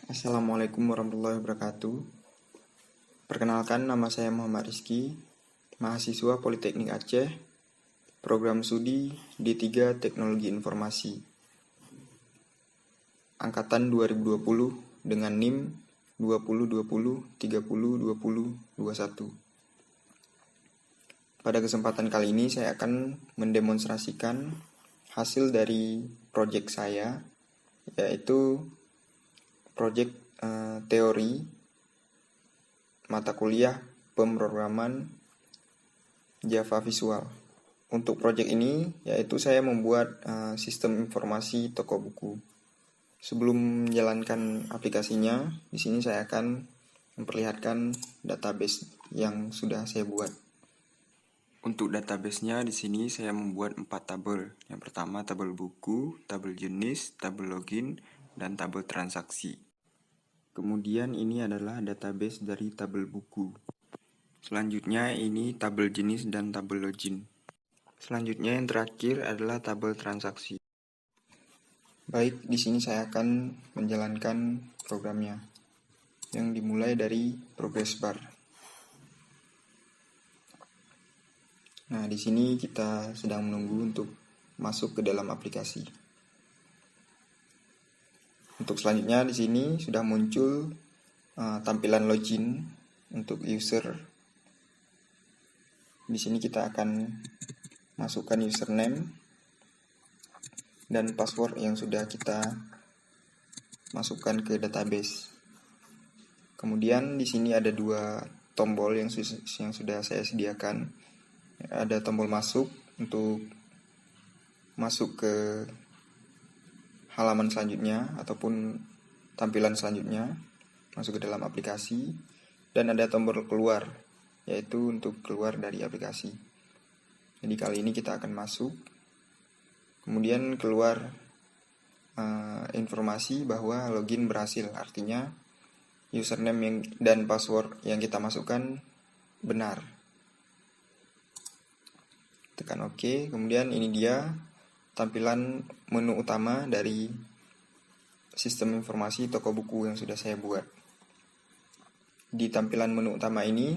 Assalamualaikum warahmatullahi wabarakatuh. Perkenalkan, nama saya Muhammad Rizky, mahasiswa Politeknik Aceh, program studi D3 Teknologi Informasi, angkatan 2020 dengan NIM 2020302021. Pada kesempatan kali ini saya akan mendemonstrasikan hasil dari proyek saya, yaitu proyek teori mata kuliah pemrograman Java Visual. Untuk proyek ini yaitu saya membuat sistem informasi toko buku. Sebelum menjalankan aplikasinya, di sini saya akan memperlihatkan database yang sudah saya buat. Untuk database-nya di sini saya membuat 4 tabel. Yang pertama tabel buku, tabel jenis, tabel login, dan tabel transaksi. Kemudian ini adalah database dari tabel buku. Selanjutnya ini tabel jenis dan tabel login. Selanjutnya yang terakhir adalah tabel transaksi. Baik, di sini saya akan menjalankan programnya yang dimulai dari progress bar. Nah, di sini kita sedang menunggu untuk masuk ke dalam aplikasi. Untuk selanjutnya di sini sudah muncul tampilan login untuk user. Di sini kita akan masukkan username dan password yang sudah kita masukkan ke database. Kemudian di sini ada 2 tombol yang sudah saya sediakan. Ada tombol masuk untuk masuk ke halaman selanjutnya ataupun tampilan selanjutnya, masuk ke dalam aplikasi, dan ada tombol keluar, yaitu untuk keluar dari aplikasi. Jadi kali ini kita akan masuk, kemudian keluar informasi bahwa login berhasil, artinya username dan password yang kita masukkan benar. Tekan OK, kemudian ini dia tampilan menu utama dari sistem informasi toko buku yang sudah saya buat. Di tampilan menu utama ini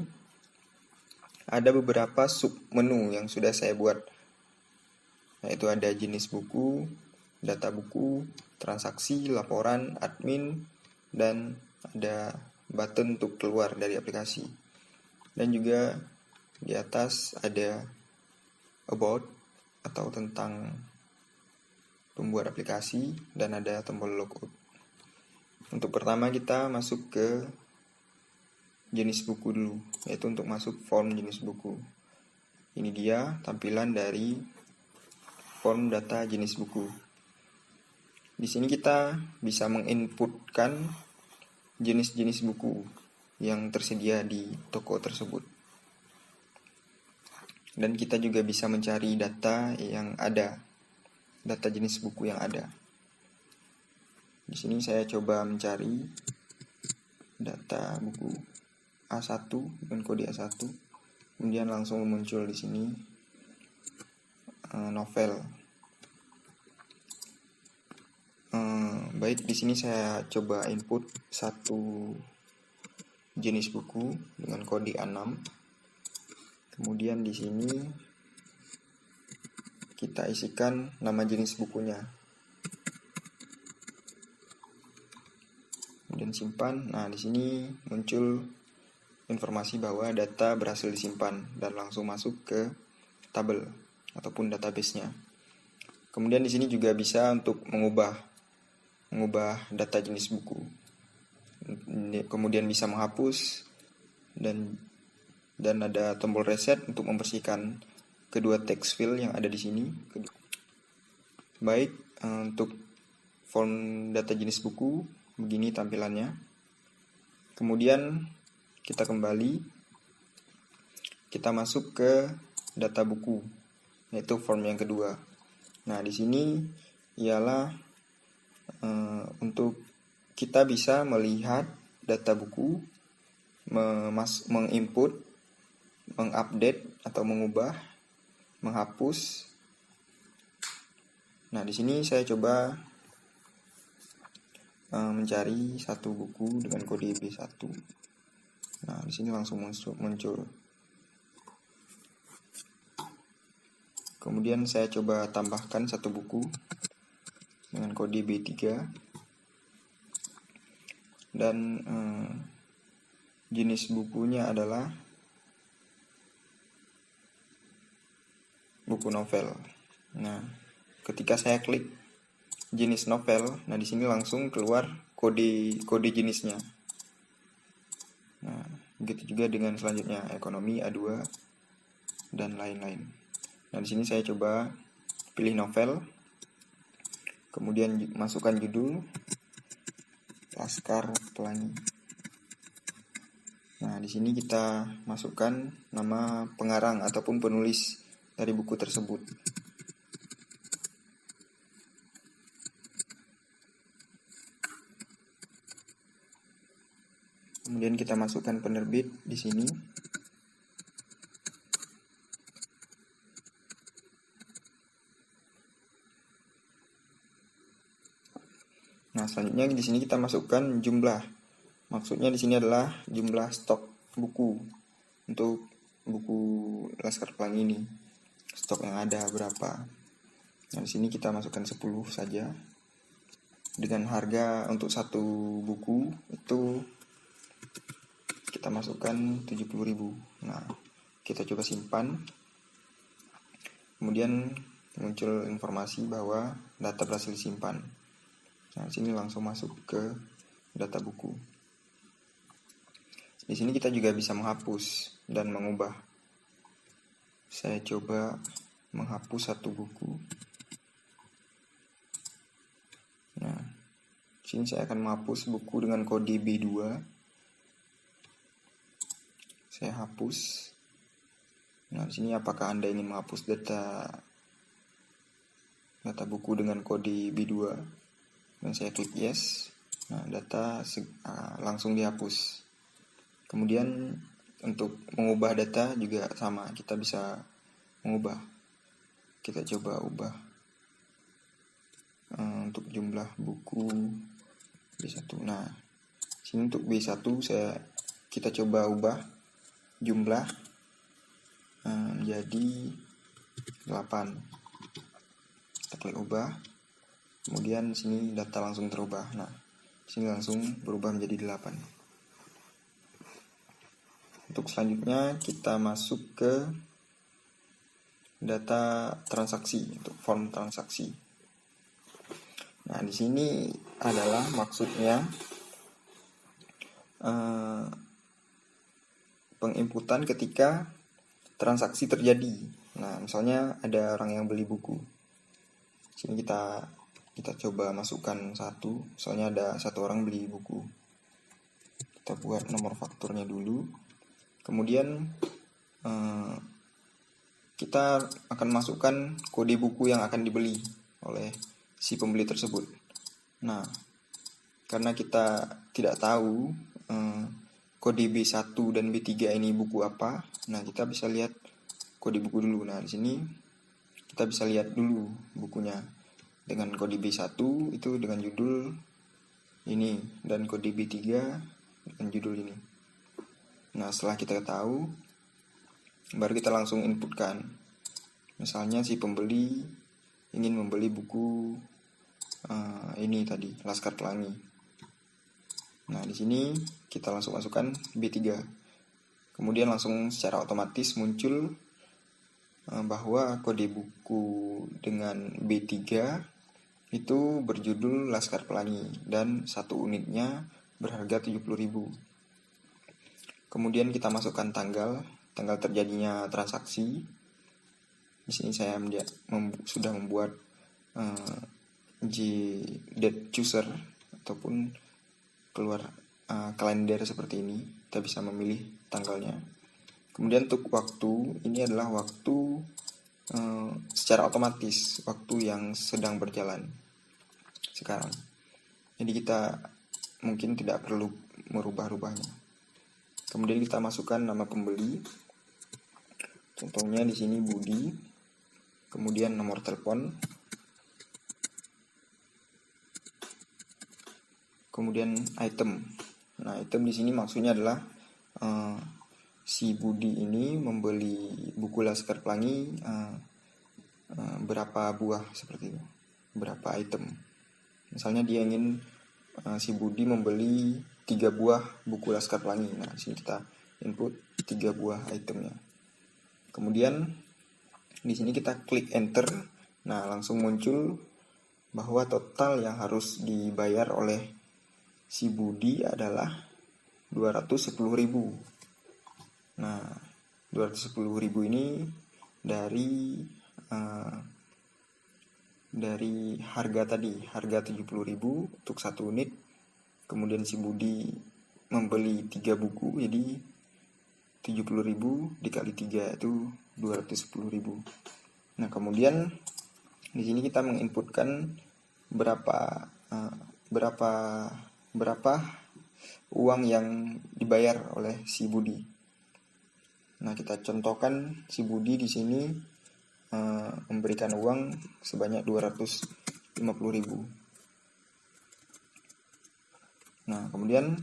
ada beberapa sub menu yang sudah saya buat, yaitu ada jenis buku, data buku, transaksi, laporan, admin, dan ada button untuk keluar dari aplikasi. Dan juga di atas ada about atau tentang pembuat aplikasi, dan ada tombol logout. Untuk pertama kita masuk ke jenis buku dulu, yaitu untuk masuk form jenis buku. Ini dia tampilan dari form data jenis buku. Di sini kita bisa menginputkan jenis-jenis buku yang tersedia di toko tersebut. Dan kita juga bisa mencari data yang ada, data jenis buku yang ada. Di sini saya coba mencari data buku A1 dengan kode A1. Kemudian langsung muncul di sini novel. Baik, di sini saya coba input satu jenis buku dengan kode A6. Kemudian di sini kita isikan nama jenis bukunya. Kemudian simpan. Nah, di sini muncul informasi bahwa data berhasil disimpan dan langsung masuk ke tabel ataupun database-nya. Kemudian di sini juga bisa untuk mengubah data jenis buku. Kemudian bisa menghapus dan ada tombol reset untuk membersihkan kedua text field yang ada di sini. Baik, untuk form data jenis buku begini tampilannya. Kemudian kita kembali, kita masuk ke data buku, yaitu form yang kedua. Nah, di sini ialah untuk kita bisa melihat data buku, menginput, mengupdate atau mengubah, menghapus. Nah, di sini saya coba mencari satu buku dengan kode B1. Nah, di sini langsung muncul. Kemudian saya coba tambahkan satu buku dengan kode B3 dan jenis bukunya adalah buku novel. Nah, ketika saya klik jenis novel, nah di sini langsung keluar kode jenisnya. Nah, begitu juga dengan selanjutnya ekonomi A2 dan lain-lain. Nah, di sini saya coba pilih novel. Kemudian masukkan judul Laskar Pelangi. Nah, di sini kita masukkan nama pengarang ataupun penulis dari buku tersebut. Kemudian kita masukkan penerbit di sini. Nah, selanjutnya di sini kita masukkan jumlah. Maksudnya di sini adalah jumlah stok buku untuk buku Laskar Pelangi ini. Stok yang ada berapa. Nah, di sini kita masukkan 10 saja. Dengan harga untuk satu buku itu kita masukkan 70.000. Nah, kita coba simpan. Kemudian muncul informasi bahwa data berhasil disimpan. Nah, sini langsung masuk ke data buku. Di sini kita juga bisa menghapus dan mengubah. Saya coba menghapus satu buku. Nah, sini saya akan menghapus buku dengan kode B2. Saya hapus. Nah, di sini apakah Anda ingin menghapus data buku dengan kode B2? Dan saya klik yes. Nah, data langsung dihapus. Kemudian untuk mengubah data juga sama, kita bisa mengubah. Kita coba ubah untuk jumlah buku B1. Nah, sini untuk B1 kita coba ubah jumlah menjadi 8. Kita klik ubah. Kemudian sini data langsung terubah. Nah, sini langsung berubah menjadi 8. Untuk selanjutnya kita masuk ke data transaksi untuk form transaksi. Nah, di sini adalah maksudnya penginputan ketika transaksi terjadi. Nah, misalnya ada orang yang beli buku. Sini kita coba masukkan satu. Misalnya ada satu orang beli buku. Kita buat nomor fakturnya dulu. Kemudian kita akan masukkan kode buku yang akan dibeli oleh si pembeli tersebut. Nah, karena kita tidak tahu kode B1 dan B3 ini buku apa, nah kita bisa lihat kode buku dulu. Nah, di sini kita bisa lihat dulu bukunya dengan kode B1 itu dengan judul ini dan kode B3 dengan judul ini. Nah, setelah kita tahu, baru kita langsung inputkan. Misalnya si pembeli ingin membeli buku ini tadi, Laskar Pelangi. Nah, di sini kita langsung masukkan B3. Kemudian langsung secara otomatis muncul bahwa kode buku dengan B3 itu berjudul Laskar Pelangi dan satu unitnya berharga 70.000. Kemudian kita masukkan tanggal terjadinya transaksi. Di sini saya sudah membuat date chooser ataupun keluar kalender seperti ini. Kita bisa memilih tanggalnya. Kemudian untuk waktu, ini adalah waktu secara otomatis, waktu yang sedang berjalan sekarang. Jadi kita mungkin tidak perlu merubah-rubahnya. Kemudian kita masukkan nama pembeli. Contohnya di sini Budi. Kemudian nomor telepon. kemudian item. Nah, item di sini maksudnya adalah si Budi ini membeli buku Laskar Pelangi berapa buah seperti itu, berapa item. Misalnya dia ingin si Budi membeli 3 buah buku Laskar Pelangi. Nah, di sini kita input 3 buah itemnya. Kemudian di sini kita klik enter. Nah, langsung muncul bahwa total yang harus dibayar oleh si Budi adalah 210.000. Nah, 210.000 ini dari harga tadi, harga 70.000 untuk 1 unit. Kemudian si Budi membeli 3 buku, jadi 70.000 dikali 3 itu 210.000. Nah, kemudian di sini kita menginputkan berapa uang yang dibayar oleh si Budi. Nah, kita contohkan si Budi di sini memberikan uang sebanyak 250.000. Nah, kemudian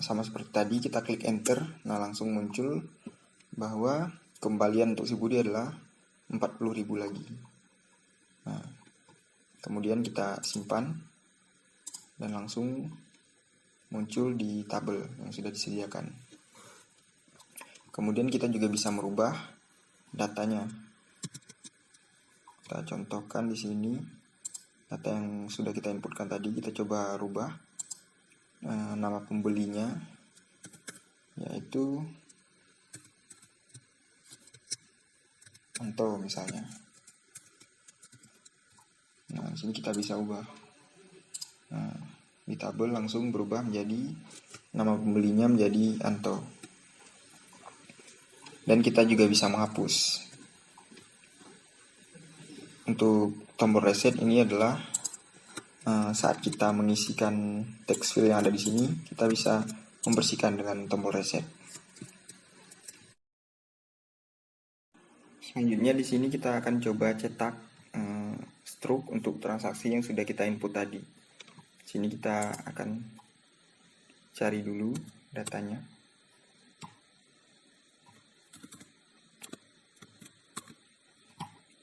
sama seperti tadi kita klik enter. Nah, langsung muncul bahwa kembalian untuk si Budi adalah 40.000 lagi. Nah, kemudian kita simpan dan langsung muncul di tabel yang sudah disediakan. Kemudian kita juga bisa merubah datanya. Kita contohkan di sini data yang sudah kita inputkan tadi, kita coba rubah nama pembelinya, yaitu Anto misalnya. Nah, di sini kita bisa ubah. Nah, di tabel langsung berubah menjadi nama pembelinya menjadi Anto. Dan kita juga bisa menghapus. Untuk tombol reset ini adalah saat kita mengisikan text field yang ada di sini, kita bisa membersihkan dengan tombol reset. Selanjutnya di sini kita akan coba cetak struk untuk transaksi yang sudah kita input tadi. Di sini kita akan cari dulu datanya.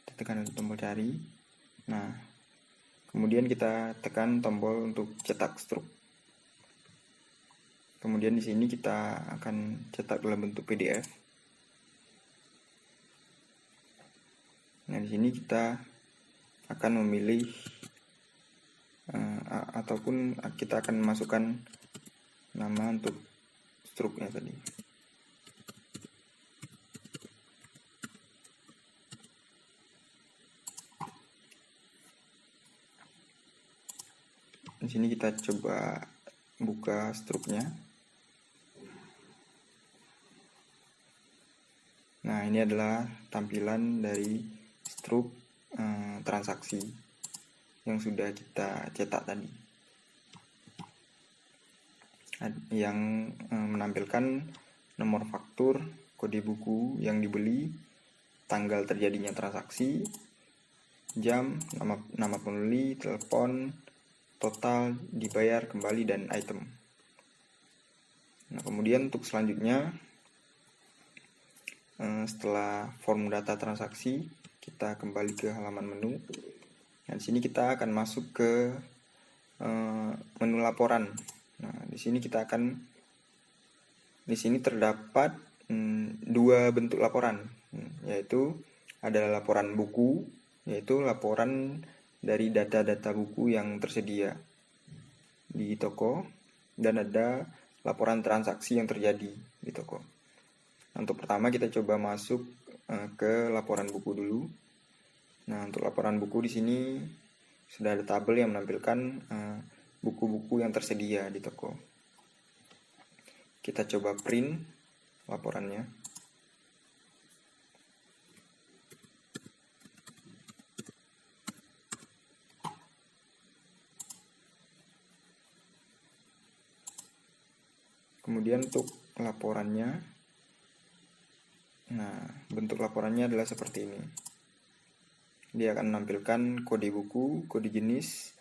Kita tekan tombol cari. Nah, kemudian kita tekan tombol untuk cetak struk. Kemudian di sini kita akan cetak dalam bentuk PDF. Nah, di sini kita akan memilih ataupun kita akan masukkan nama untuk struknya tadi. Di sini kita coba buka struknya. Nah, ini adalah tampilan dari struk transaksi yang sudah kita cetak tadi, yang menampilkan nomor faktur, kode buku yang dibeli, tanggal terjadinya transaksi, jam, nama pembeli, telepon, total, dibayar kembali, dan item. Nah, kemudian untuk selanjutnya, setelah form data transaksi, kita kembali ke halaman menu. Nah, di sini kita akan masuk ke menu laporan. Nah, di sini terdapat 2 bentuk laporan, yaitu ada laporan buku, yaitu laporan dari data-data buku yang tersedia di toko, dan ada laporan transaksi yang terjadi di toko. Untuk pertama kita coba masuk ke laporan buku dulu. Nah, untuk laporan buku di sini sudah ada tabel yang menampilkan buku-buku yang tersedia di toko. Kita coba print laporannya. Kemudian untuk laporannya, nah, bentuk laporannya adalah seperti ini. Dia akan menampilkan kode buku, kode jenis,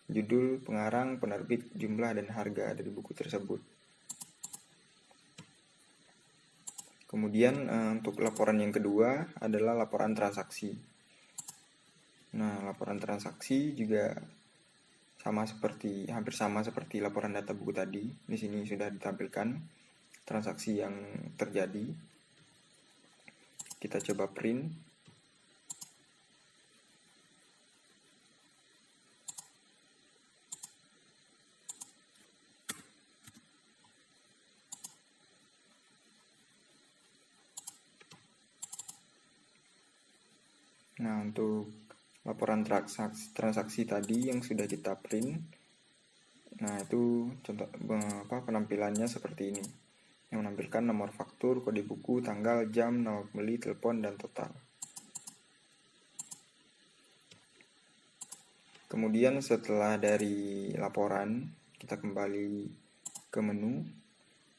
judul, pengarang, penerbit, jumlah, dan harga dari buku tersebut. Kemudian untuk laporan yang kedua adalah laporan transaksi. Nah, laporan transaksi juga hampir sama seperti laporan data buku tadi. Di sini sudah ditampilkan transaksi yang terjadi. Kita coba print. Nah, untuk laporan transaksi tadi yang sudah kita print, nah itu contoh penampilannya seperti ini, yang menampilkan nomor faktur, kode buku, tanggal, jam, nama pembeli, telepon, dan total. Kemudian setelah dari laporan, kita kembali ke menu.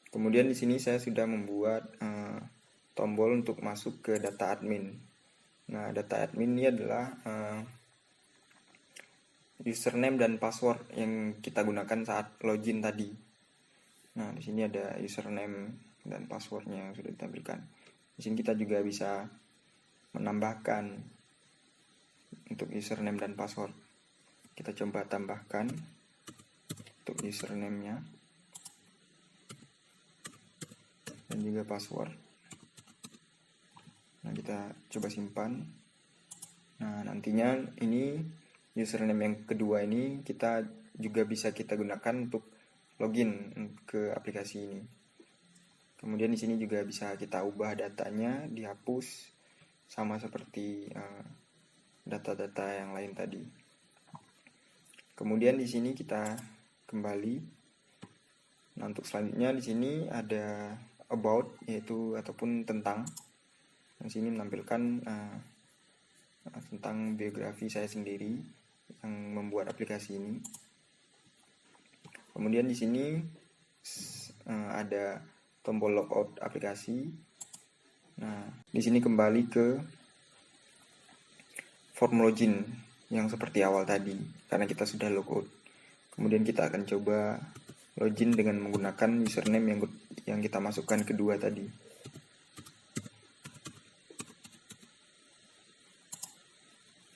Kemudian di sini saya sudah membuat tombol untuk masuk ke data admin. Nah, data admin ini adalah username dan password yang kita gunakan saat login tadi. Nah, di sini ada username dan passwordnya yang sudah ditampilkan. Di sini kita juga bisa menambahkan untuk username dan password. Kita coba tambahkan untuk username-nya dan juga password. Nah, kita coba simpan. Nah, nantinya ini username yang kedua ini kita juga bisa kita gunakan untuk login ke aplikasi ini. Kemudian di sini juga bisa kita ubah datanya, dihapus sama seperti data-data yang lain tadi. Kemudian di sini kita kembali. Nah, untuk selanjutnya di sini ada about, yaitu ataupun tentang. Di sini menampilkan tentang biografi saya sendiri yang membuat aplikasi ini. Kemudian di sini ada tombol logout aplikasi. Nah, di sini kembali ke form login yang seperti awal tadi, karena kita sudah logout. Kemudian kita akan coba login dengan menggunakan username yang kita masukkan kedua tadi.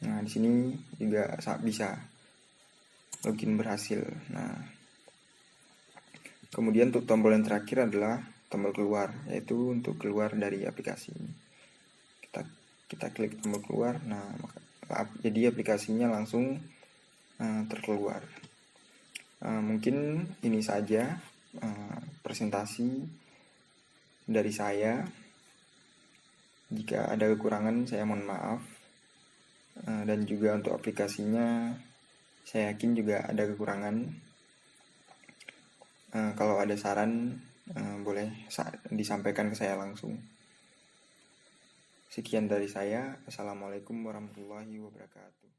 Nah, di sini juga bisa login berhasil. Nah, kemudian untuk tombol yang terakhir adalah tombol keluar, yaitu untuk keluar dari aplikasi ini. Kita klik tombol keluar. Nah, jadi aplikasinya langsung terkeluar. Mungkin ini saja presentasi dari saya. Jika ada kekurangan, saya mohon maaf. Dan juga untuk aplikasinya saya yakin juga ada kekurangan. Kalau ada saran boleh disampaikan ke saya langsung. Sekian dari saya. Assalamualaikum warahmatullahi wabarakatuh.